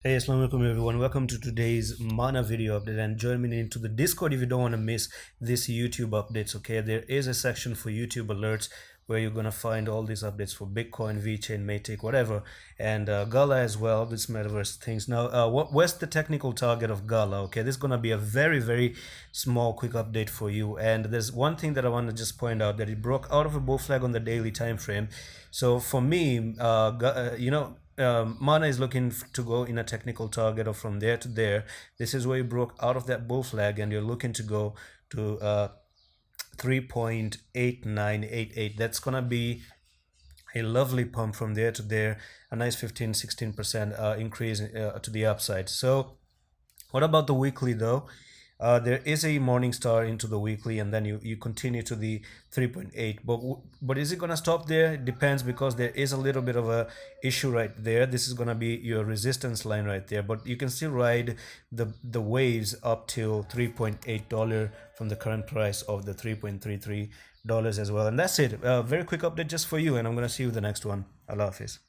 Hey, assalamu alaikum everyone. Welcome to today's Mana video update and join me into the Discord if you don't want to miss this YouTube updates. Okay, there is a section for YouTube alerts where you're gonna find all these updates for Bitcoin, VeChain, Matic, whatever, and Gala as well. This metaverse things. Now, what's the technical target of Gala? Okay, this is gonna be a very small, quick update for you. And there's one thing that I want to just point out that it broke out of a bull flag on the daily time frame. So for me, Mana is looking to go in a technical target or from there to there. This is where you broke out of that bull flag and you're looking to go to 3.8988. That's gonna be a lovely pump from there to there, a nice 15-16% increase to the upside. So what about the weekly though? There is a morning star into the weekly, and then you continue to the 3.8. But is it gonna stop there? It depends, because there is a little bit of a issue right there. This is gonna be your resistance line right there. But you can still ride the waves up till $3.8 from the current price of the $3.33 as well. And that's it. Very quick update just for you, and I'm gonna see you in the next one. Allah Hafiz.